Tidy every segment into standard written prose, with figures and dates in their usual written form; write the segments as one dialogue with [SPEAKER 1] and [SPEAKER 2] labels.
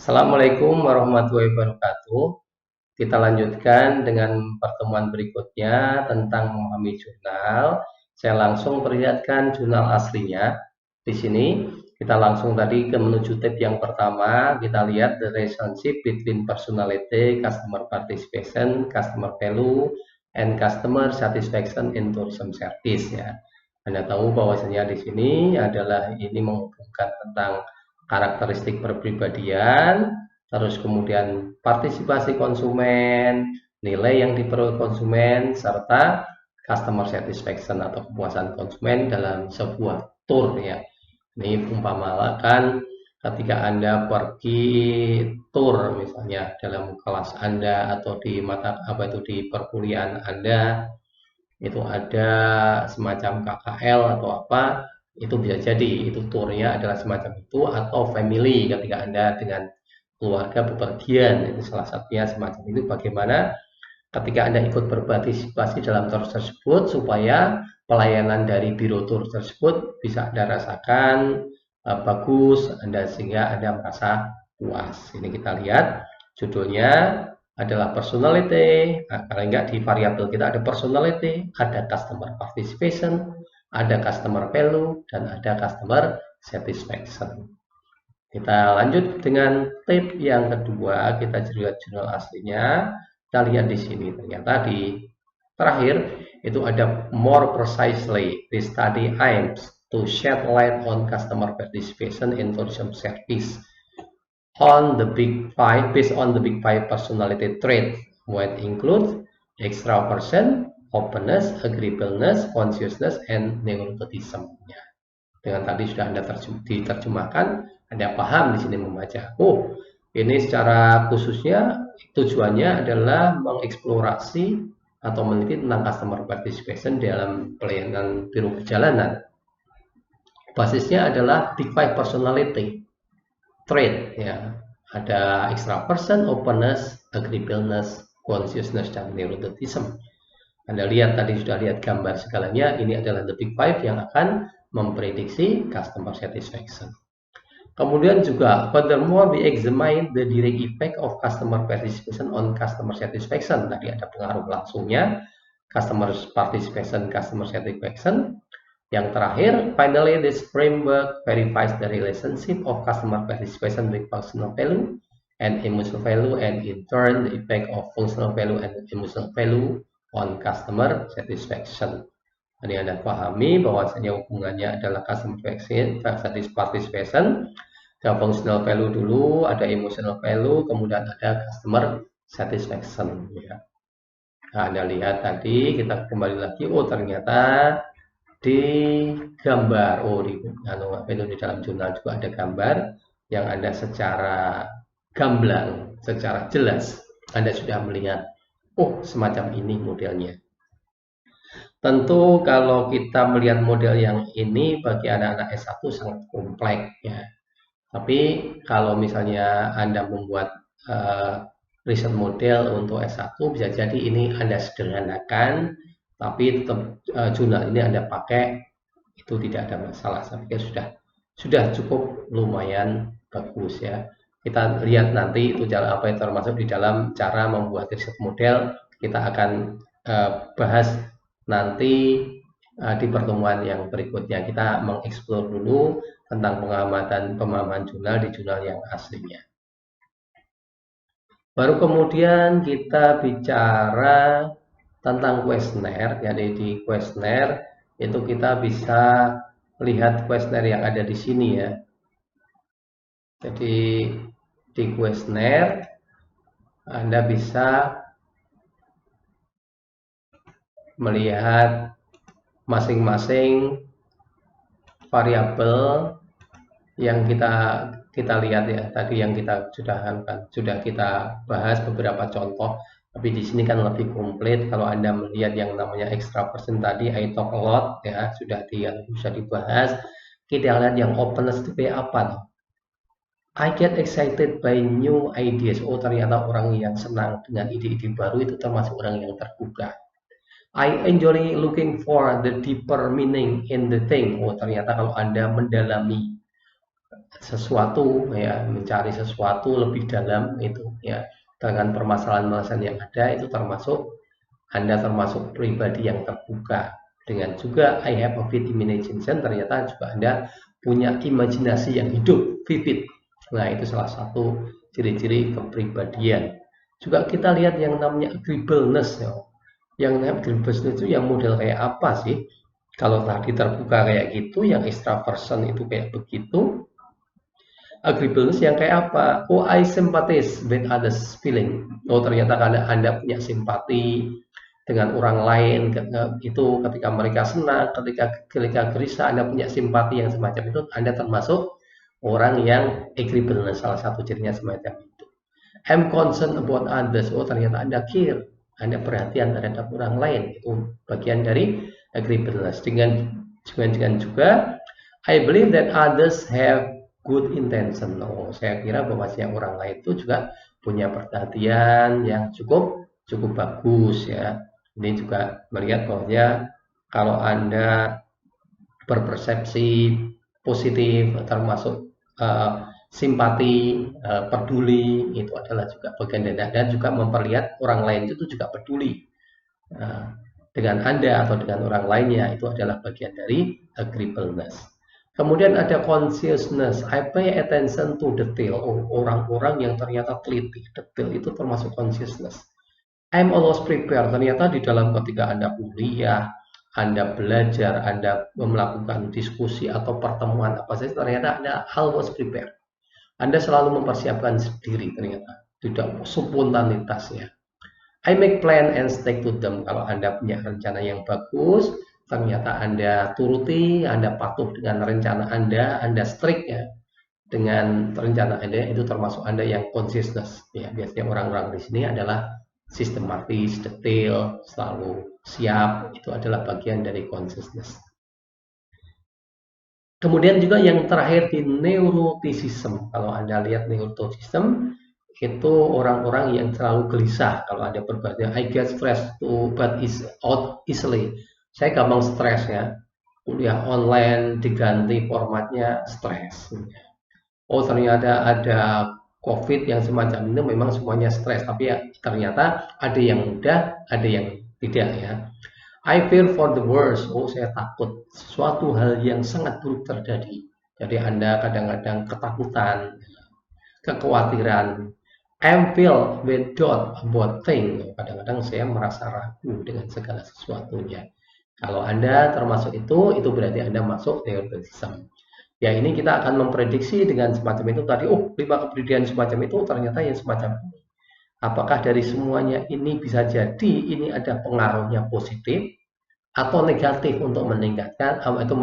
[SPEAKER 1] Assalamualaikum warahmatullahi wabarakatuh. Kita lanjutkan dengan pertemuan berikutnya tentang memahami jurnal. Saya langsung perlihatkan jurnal aslinya. Di sini kita langsung tadi ke menuju tab yang pertama. Kita lihat the relationship between personality, customer participation, customer value, and customer satisfaction in tourism service ya. Anda tahu bahwasanya di sini adalah ini menghubungkan tentang karakteristik perpribadian, terus kemudian partisipasi konsumen, nilai yang diperoleh konsumen, serta customer satisfaction atau kepuasan konsumen dalam sebuah tour ya. Ini umpamakan ketika Anda pergi tour misalnya dalam kelas Anda atau di di perkuliahan Anda itu ada semacam KKL atau apa, itu bisa jadi itu turnya adalah semacam itu, atau family ketika Anda dengan keluarga bepergian, itu salah satunya semacam itu. Bagaimana ketika Anda ikut berpartisipasi dalam tur tersebut supaya pelayanan dari biro tur tersebut bisa Anda rasakan bagus, sehingga Anda merasa puas. Ini kita lihat judulnya adalah personality. Nah, kalau enggak di variabel kita ada personality, ada customer participation, ada customer value, dan ada customer satisfaction. Kita lanjut dengan tip yang kedua, kita lihat jurnal aslinya. Kita lihat di sini, ternyata di terakhir itu ada more precisely, the study aims to shed light on customer participation in tourism service on the big five, based on the big five personality trait, what include extraversion, openness, agreeableness, consciousness, and neuroticism. Ya. Dengan tadi sudah Anda diterjemahkan, Anda paham di sini membaca. Oh, ini secara khususnya tujuannya adalah mengeksplorasi atau meneliti tentang customer participation dalam pelayanan biro perjalanan. Basisnya adalah big five personality trait ya, ada extraversion, openness, agreeableness, consciousness, dan neuroticism. Anda lihat tadi sudah lihat gambar segalanya, ini adalah the big five yang akan memprediksi customer satisfaction. Kemudian juga furthermore we examine the direct effect of customer participation on customer satisfaction. Tadi ada pengaruh langsungnya customer participation, customer satisfaction. Yang terakhir, finally this framework verifies the relationship of customer participation with functional value and emotional value, and in turn the effect of functional value and emotional value on customer satisfaction. Ini Anda pahami bahwasanya hubungannya adalah customer participation, ada functional value dulu, ada emotional value, kemudian ada customer satisfaction. Ya. Nah, Anda lihat tadi, kita kembali lagi, oh ternyata di gambar, di dalam jurnal juga ada gambar yang Anda secara gamblang, secara jelas Anda sudah melihat, oh semacam ini modelnya. Tentu kalau kita melihat model yang ini bagi anak-anak S1 sangat kompleks ya. Tapi kalau misalnya Anda membuat riset model untuk S1, bisa jadi ini Anda sederhanakan, tapi tetap jurnal ini Anda pakai, itu tidak ada masalah. Saya pikir sudah cukup lumayan bagus ya. Kita lihat nanti itu apa yang termasuk di dalam cara membuat riset model. Kita akan bahas nanti di pertemuan yang berikutnya. Kita mengeksplor dulu tentang pemahaman jurnal di jurnal yang aslinya. Baru kemudian kita bicara tentang kuesioner. Jadi di kuesioner itu kita bisa lihat kuesioner yang ada di sini ya. Jadi di kuesioner Anda bisa melihat masing-masing variabel yang kita lihat ya, tadi yang kita sudah kita bahas beberapa contoh, tapi di sini kan lebih komplit. Kalau Anda melihat yang namanya extraversion tadi, I talk a lot ya, sudah dibahas. Kita lihat yang openness itu kayak apa? I get excited by new ideas. Oh, ternyata orang yang senang dengan ide-ide baru itu termasuk orang yang terbuka. I enjoy looking for the deeper meaning in the thing. Oh, ternyata kalau Anda mendalami sesuatu ya, mencari sesuatu lebih dalam itu ya, dengan permasalahan-permasalahan yang ada itu Anda termasuk pribadi yang terbuka. Dengan juga I have a vivid imagination, ternyata juga Anda punya imajinasi yang hidup, vivid. Nah, itu salah satu ciri-ciri kepribadian. Juga kita lihat yang namanya agreeableness ya. Yang namanya agreeableness itu yang model kayak apa sih? Kalau tadi terbuka kayak gitu, yang extraversion itu kayak begitu, agreeableness yang kayak apa? Oh, I sympathize with others feeling. Oh, ternyata karena Anda punya simpati dengan orang lain, itu ketika mereka senang, ketika gelisah, Anda punya simpati yang semacam itu, Anda termasuk orang yang agreeable. Salah satu cirinya semacam itu. I'm concerned about others. Oh, ternyata Anda care, Anda perhatian terhadap orang lain. Itu bagian dari agreeableness. Dengan juga I believe that others have good intention. Oh, saya kira bahwa orang lain itu juga punya perhatian yang cukup bagus ya. Ini juga melihat bahwa kalau Anda berpersepsi positif, termasuk simpati, peduli, itu adalah juga bagian dari, dan juga memperlihat orang lain itu juga peduli dengan Anda atau dengan orang lainnya, itu adalah bagian dari agreeableness. Kemudian ada consciousness, I pay attention to detail. Orang-orang yang ternyata teliti, detail itu termasuk consciousness. I'm always prepared, ternyata di dalam ketika Anda kuliah, Anda belajar, Anda melakukan diskusi atau pertemuan apa saja, ternyata Anda always prepared. Anda selalu mempersiapkan diri, ternyata tidak spontanitas ya. I make plan and stick to them. Kalau Anda punya rencana yang bagus, ternyata Anda turuti, Anda patuh dengan rencana Anda strict ya dengan rencana Anda, itu termasuk Anda yang konsisten. Ya, biasanya orang-orang di sini adalah sistematis, detail, selalu siap, itu adalah bagian dari konsisten. Kemudian juga yang terakhir di neuroticism. Kalau Anda lihat neuroticism, itu orang-orang yang selalu gelisah. Kalau ada perbedaan, I get stressed to but is out easily. Saya gampang stres ya. Kuliah online diganti formatnya stres. Oh, ternyata ada COVID yang semacam itu, memang semuanya stres. Tapi ya ternyata ada yang mudah, ada yang tidak ya. I fear for the worst. Oh, saya takut sesuatu hal yang sangat buruk terjadi. Jadi Anda kadang-kadang ketakutan, kekhawatiran. I feel with doubt about things. Kadang-kadang saya merasa ragu dengan segala sesuatunya. Kalau Anda termasuk itu berarti Anda masuk neuroticism. Ya, ini kita akan memprediksi dengan semacam itu tadi. Oh, 5 kepribadian semacam itu ternyata yang semacam ini. Apakah dari semuanya ini bisa jadi ini ada pengaruhnya positif atau negatif untuk meningkatkan atau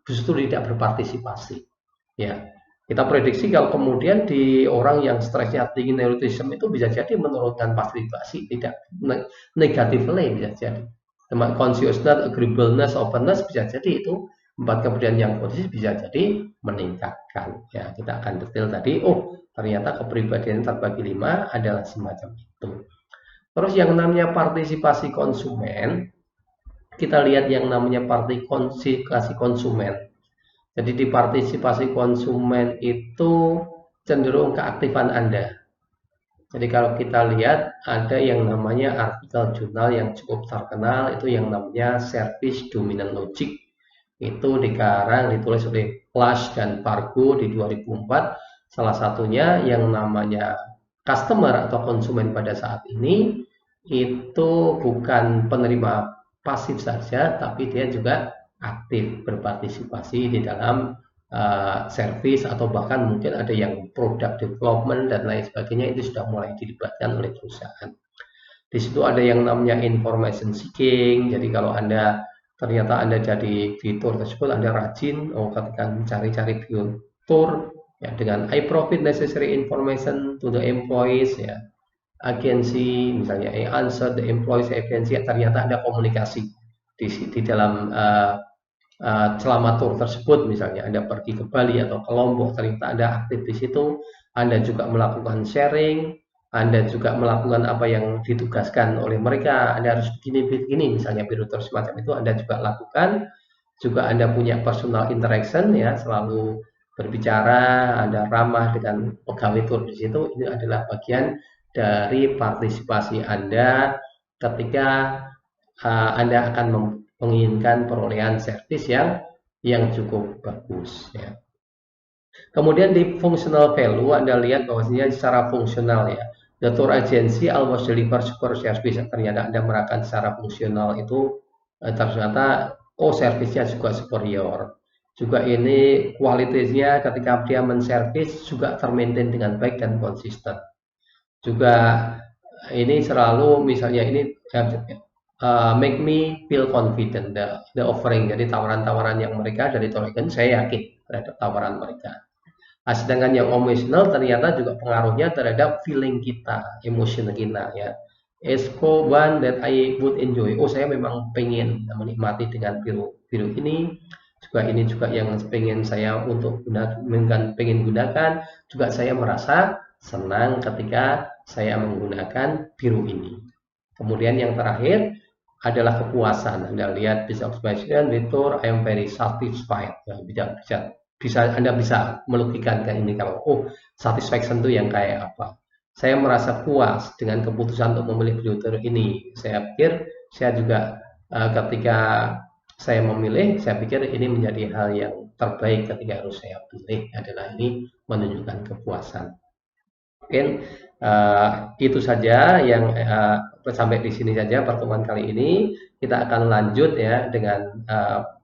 [SPEAKER 1] justru tidak berpartisipasi. Ya, kita prediksi kalau kemudian di orang yang stresnya tinggi neuroticism itu bisa jadi menurunkan partisipasi, tidak negatifly bisa jadi. Consciousness, agreeableness, openness bisa jadi itu 4 kepribadian yang positif bisa jadi meningkatkan. Ya, kita akan detail tadi. Oh, ternyata kepribadian terbagi 5 adalah semacam itu. Terus yang namanya partisipasi konsumen, kita lihat yang namanya partisipasi konsumen. Jadi di partisipasi konsumen itu cenderung keaktifan Anda. Jadi kalau kita lihat ada yang namanya artikel jurnal yang cukup terkenal, itu yang namanya Service Dominant Logic. Itu ditulis oleh Plush dan Fargo di 2004. Salah satunya yang namanya customer atau konsumen pada saat ini itu bukan penerima pasif saja, tapi dia juga aktif berpartisipasi di dalam service, atau bahkan mungkin ada yang product development dan lain sebagainya, itu sudah mulai dilibatkan oleh perusahaan. Di situ ada yang namanya information seeking. Jadi kalau ternyata Anda jadi fitur tersebut, Anda rajin ketika mencari-cari fitur ya, dengan I provide necessary information to the employees ya. Agensi misalnya I answer the employees agency, ternyata ada komunikasi di dalam selama tur tersebut. Misalnya Anda pergi ke Bali atau ke Lombok, ternyata Anda aktif di situ, Anda juga melakukan sharing, Anda juga melakukan apa yang ditugaskan oleh mereka, Anda harus begini misalnya fitur semacam itu Anda juga lakukan. Juga Anda punya personal interaction ya, selalu berbicara, Anda ramah dengan pegawai tour di situ, ini adalah bagian dari partisipasi Anda ketika Anda akan menginginkan perolehan servis yang cukup bagus ya. Kemudian di functional value Anda lihat bahwasanya secara fungsional ya, the tour agency almost deliver super service. Ternyata Anda merasakan secara fungsional itu ternyata servisnya juga superior. Juga ini kualitasnya ketika dia menservis juga termaintain dengan baik dan konsisten. Juga ini selalu misalnya ini make me feel confident the offering. Jadi tawaran-tawaran yang mereka dari Tolegan saya yakin terhadap tawaran mereka. Nah, sedangkan yang emotional ternyata juga pengaruhnya terhadap feeling kita, emotion kita ya. Esco one that I would enjoy. Saya memang pengen menikmati dengan biru ini. Juga ini juga yang pengen saya untuk pengen gunakan. Juga saya merasa senang ketika saya menggunakan biru ini. Kemudian yang terakhir adalah kepuasan. Anda lihat bisa expression with tour, I am very satisfied. Ya, Anda bisa melukiskan ini kalau satisfaction itu yang kayak apa. Saya merasa puas dengan keputusan untuk memilih filter ini. Saya pikir saya juga ketika saya memilih, saya pikir ini menjadi hal yang terbaik ketika harus saya pilih adalah ini menunjukkan kepuasan. Mungkin itu saja yang sampai di sini saja pertemuan kali ini. Kita akan lanjut ya dengan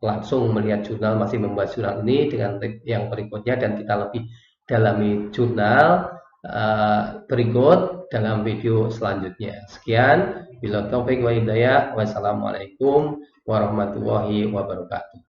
[SPEAKER 1] langsung melihat jurnal, masih membahas jurnal ini dengan yang berikutnya, dan kita lebih dalami jurnal berikut dalam video selanjutnya. Sekian, bila taufik wa hidayah, wassalamualaikum warahmatullahi wabarakatuh.